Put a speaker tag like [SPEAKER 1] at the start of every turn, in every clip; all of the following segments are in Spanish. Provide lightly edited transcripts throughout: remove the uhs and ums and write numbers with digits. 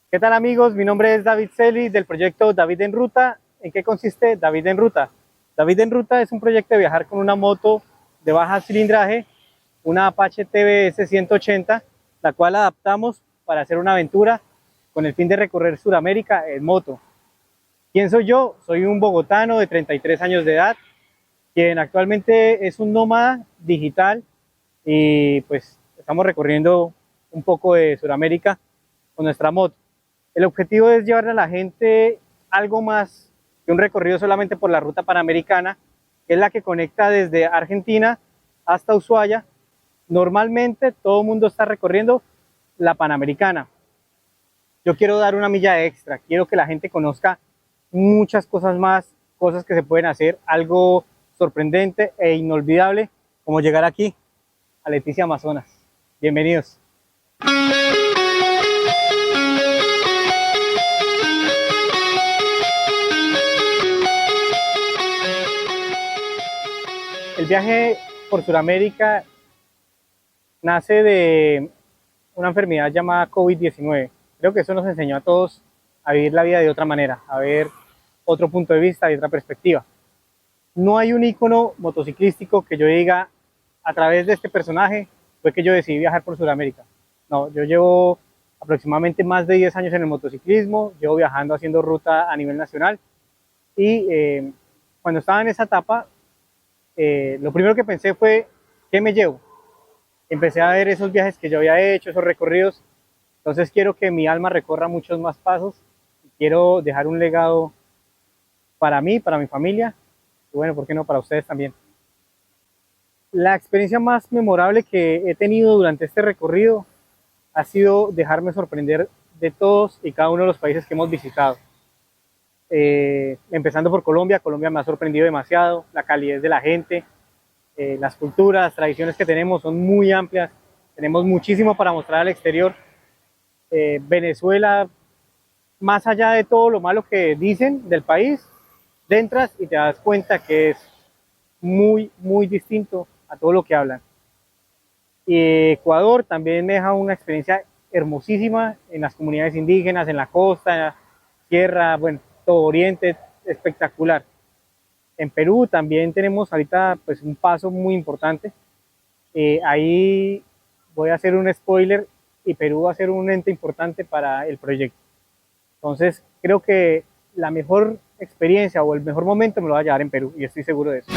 [SPEAKER 1] ¿Qué tal amigos? Mi nombre es David Celi del proyecto David en Ruta. ¿En qué consiste David en Ruta? David en Ruta es un proyecto de viajar con una moto de baja cilindraje, una Apache TBS 180, la cual adaptamos para hacer una aventura con el fin de recorrer Sudamérica en moto. ¿Quién soy yo? Soy un bogotano de 33 años de edad, quien actualmente es un nómada digital y pues estamos recorriendo un poco de Sudamérica con nuestra moto. El objetivo es llevarle a la gente algo más que un recorrido solamente por la ruta panamericana, que es la que conecta desde Argentina hasta Ushuaia. Normalmente todo el mundo está recorriendo la panamericana. Yo quiero dar una milla extra, quiero que la gente conozca muchas cosas más, cosas que se pueden hacer, algo sorprendente e inolvidable, como llegar aquí a Leticia Amazonas. Bienvenidos. El viaje por Sudamérica nace de una enfermedad llamada COVID-19. Creo que eso nos enseñó a todos a vivir la vida de otra manera, a ver otro punto de vista y otra perspectiva. No hay un ícono motociclístico que yo diga, a través de este personaje fue que yo decidí viajar por Sudamérica. No, yo llevo aproximadamente más de 10 años en el motociclismo, llevo viajando haciendo ruta a nivel nacional y cuando estaba en esa etapa, lo primero que pensé fue, ¿qué me llevo? Empecé a ver esos viajes que yo había hecho, esos recorridos, entonces quiero que mi alma recorra muchos más pasos, quiero dejar un legado para mí, para mi familia, y bueno, ¿por qué no para ustedes también? La experiencia más memorable que he tenido durante este recorrido ha sido dejarme sorprender de todos y cada uno de los países que hemos visitado. Empezando por Colombia, Colombia me ha sorprendido demasiado, la calidez de la gente, las culturas, las tradiciones que tenemos son muy amplias, tenemos muchísimo para mostrar al exterior. Venezuela, más allá de todo lo malo que dicen del país, entras y te das cuenta que es muy distinto a todo lo que hablan. Y Ecuador también me deja una experiencia hermosísima en las comunidades indígenas, en la costa, en la tierra, bueno, todo Oriente, espectacular. En Perú también tenemos ahorita pues un paso muy importante. Ahí voy a hacer un spoiler y Perú va a ser un ente importante para el proyecto. Entonces creo que la mejor experiencia o el mejor momento me lo va a llevar en Perú y estoy seguro de eso.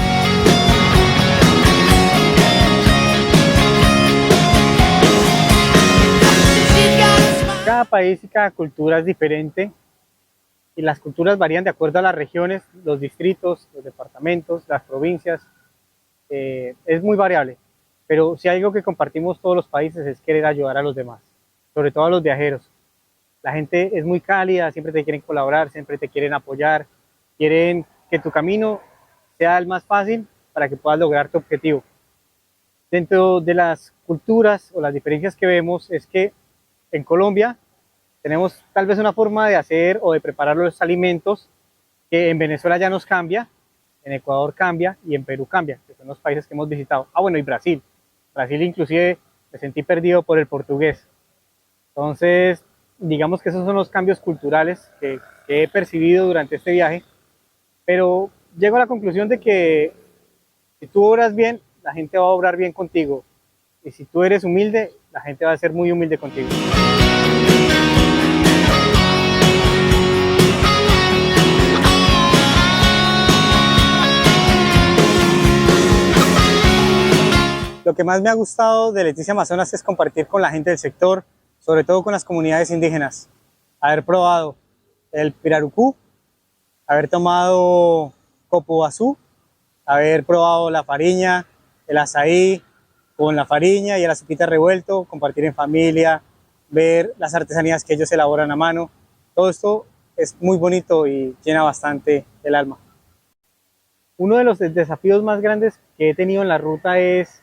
[SPEAKER 1] Cada país y cada cultura es diferente y las culturas varían de acuerdo a las regiones, los distritos, los departamentos, las provincias. Es muy variable, pero si hay algo que compartimos todos los países es querer ayudar a los demás, sobre todo a los viajeros. La gente es muy cálida, siempre te quieren colaborar, siempre te quieren apoyar, quieren que tu camino sea el más fácil para que puedas lograr tu objetivo. Dentro de las culturas o las diferencias que vemos es que en Colombia tenemos tal vez una forma de hacer o de preparar los alimentos que en Venezuela ya nos cambia, en Ecuador cambia y en Perú cambia, que son los países que hemos visitado. Ah, bueno, y Brasil. Brasil inclusive me sentí perdido por el portugués. Entonces, digamos que esos son los cambios culturales que he percibido durante este viaje, pero llego a la conclusión de que si tú obras bien, la gente va a obrar bien contigo. Y si tú eres humilde, la gente va a ser muy humilde contigo. Lo que más me ha gustado de Leticia Amazonas es compartir con la gente del sector, sobre todo con las comunidades indígenas. Haber probado el pirarucú, haber tomado copoazú, haber probado la fariña, el azaí con la fariña y el azuquita revuelto, compartir en familia, ver las artesanías que ellos elaboran a mano. Todo esto es muy bonito y llena bastante el alma. Uno de los desafíos más grandes que he tenido en la ruta es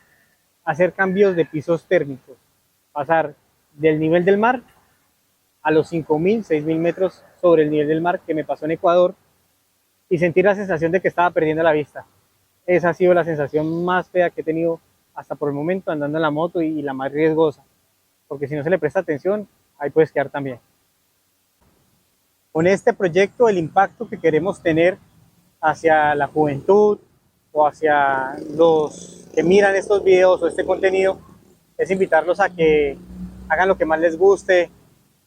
[SPEAKER 1] hacer cambios de pisos térmicos, pasar del nivel del mar a los 5.000, 6.000 metros sobre el nivel del mar que me pasó en Ecuador y sentir la sensación de que estaba perdiendo la vista. Esa ha sido la sensación más fea que he tenido hasta por el momento andando en la moto y la más riesgosa, porque si no se le presta atención, ahí puedes quedar también. Con este proyecto, el impacto que queremos tener hacia la juventud o hacia los que miran estos videos o este contenido es invitarlos a que hagan lo que más les guste,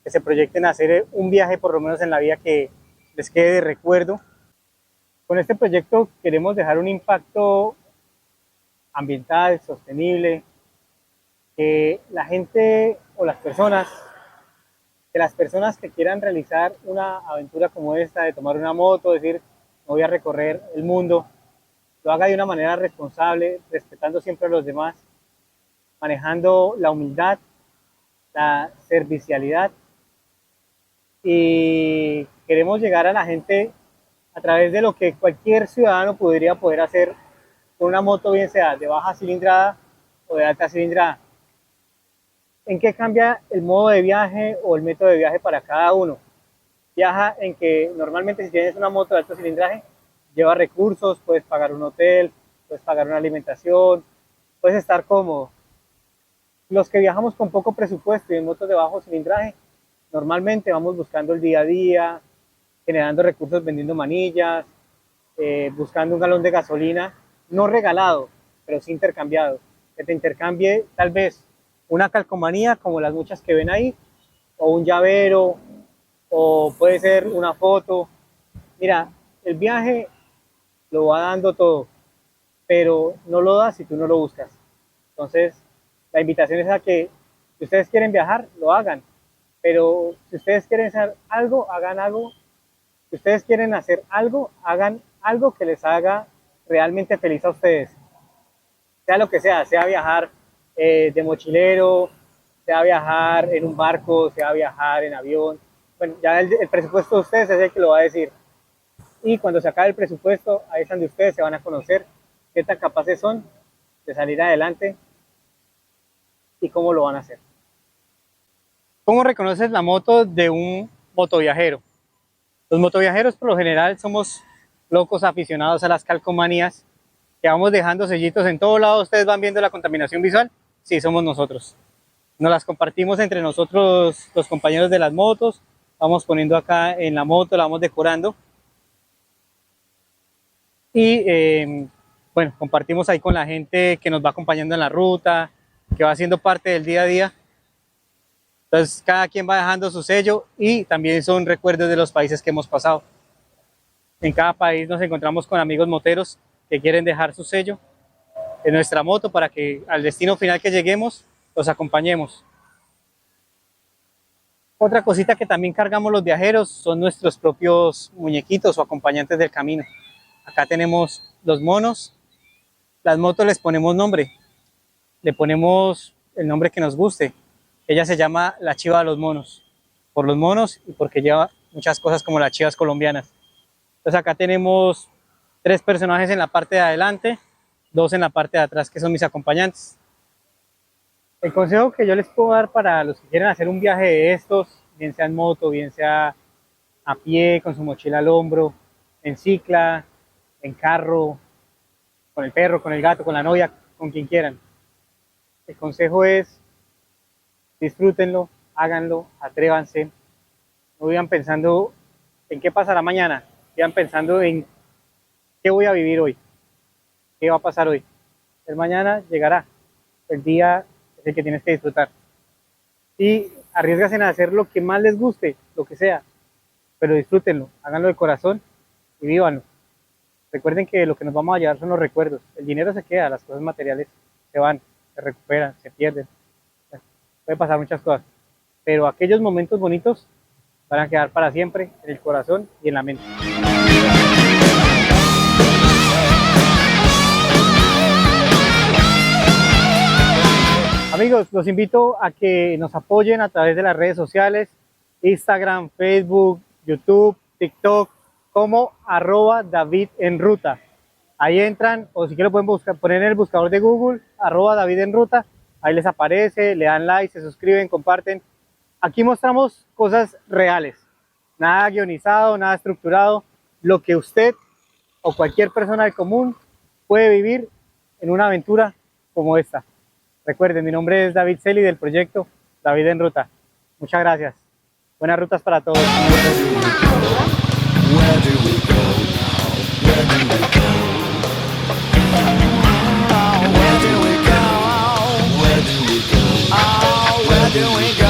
[SPEAKER 1] que se proyecten a hacer un viaje por lo menos en la vida que les quede de recuerdo. Con este proyecto queremos dejar un impacto ambiental, sostenible, que la gente o las personas que quieran realizar una aventura como esta, de tomar una moto, decir, me voy a recorrer el mundo, lo haga de una manera responsable, respetando siempre a los demás, manejando la humildad, la servicialidad, y queremos llegar a la gente a través de lo que cualquier ciudadano podría poder hacer con una moto, bien sea de baja cilindrada o de alta cilindrada. ¿En qué cambia el modo de viaje o el método de viaje para cada uno? Viaja en que normalmente si tienes una moto de alto cilindraje, lleva recursos, puedes pagar un hotel, puedes pagar una alimentación, puedes estar cómodo. Los que viajamos con poco presupuesto y en motos de bajo cilindraje, normalmente vamos buscando el día a día, generando recursos vendiendo manillas, buscando un galón de gasolina, no regalado, pero sí intercambiado. Que te intercambie tal vez una calcomanía como las muchas que ven ahí, o un llavero, o puede ser una foto. Mira, el viaje lo va dando todo, pero no lo da si tú no lo buscas. Entonces, la invitación es a que si ustedes quieren viajar, lo hagan, pero si ustedes quieren hacer algo, hagan algo. Si ustedes quieren hacer algo, hagan algo que les haga realmente feliz a ustedes. Sea lo que sea viajar de mochilero, sea viajar en un barco, sea viajar en avión. Bueno, ya el presupuesto de ustedes es el que lo va a decir. Y cuando se acabe el presupuesto, ahí es donde ustedes se van a conocer qué tan capaces son de salir adelante y cómo lo van a hacer. ¿Cómo reconoces la moto de un motoviajero? Los motoviajeros por lo general somos locos aficionados a las calcomanías, que vamos dejando sellitos en todo lado. Ustedes van viendo la contaminación visual, sí, somos nosotros. Nos las compartimos entre nosotros, los compañeros de las motos, vamos poniendo acá en la moto, la vamos decorando. Y bueno, compartimos ahí con la gente que nos va acompañando en la ruta, que va haciendo parte del día a día. Entonces cada quien va dejando su sello y también son recuerdos de los países que hemos pasado. En cada país nos encontramos con amigos moteros que quieren dejar su sello en nuestra moto para que al destino final que lleguemos los acompañemos. Otra cosita que también cargamos los viajeros son nuestros propios muñequitos o acompañantes del camino. Acá tenemos los monos, las motos les ponemos nombre, le ponemos el nombre que nos guste. Ella se llama la Chiva de los Monos, por los monos y porque lleva muchas cosas como las chivas colombianas. Entonces acá tenemos 3 personajes en la parte de adelante, 2 en la parte de atrás que son mis acompañantes. El consejo que yo les puedo dar para los que quieren hacer un viaje de estos, bien sea en moto, bien sea a pie, con su mochila al hombro, en cicla, en carro, con el perro, con el gato, con la novia, con quien quieran. El consejo es disfrútenlo, háganlo, atrévanse, no vivan pensando en qué pasará mañana, vivan pensando en qué voy a vivir hoy, qué va a pasar hoy. El mañana llegará, el día es el que tienes que disfrutar. Y arriesgas en hacer lo que más les guste, lo que sea, pero disfrútenlo, háganlo de corazón y vívanlo. Recuerden que lo que nos vamos a llevar son los recuerdos. El dinero se queda, las cosas materiales se van, se recuperan, se pierden. Puede pasar muchas cosas, pero aquellos momentos bonitos van a quedar para siempre en el corazón y en la mente. Amigos, los invito a que nos apoyen a través de las redes sociales, Instagram, Facebook, YouTube, TikTok, como @DavidEnRuta. Ahí entran, o si quieren pueden poner en el buscador de Google, @DavidEnRuta, ahí les aparece, le dan like, se suscriben, comparten. Aquí mostramos cosas reales, nada guionizado, nada estructurado, lo que usted o cualquier persona del común puede vivir en una aventura como esta. Recuerden, mi nombre es David Celi del proyecto David en Ruta. Muchas gracias. Buenas rutas para todos.
[SPEAKER 2] Where do we go now? Where do we go? Where do we go? Where do we go? Where do we go?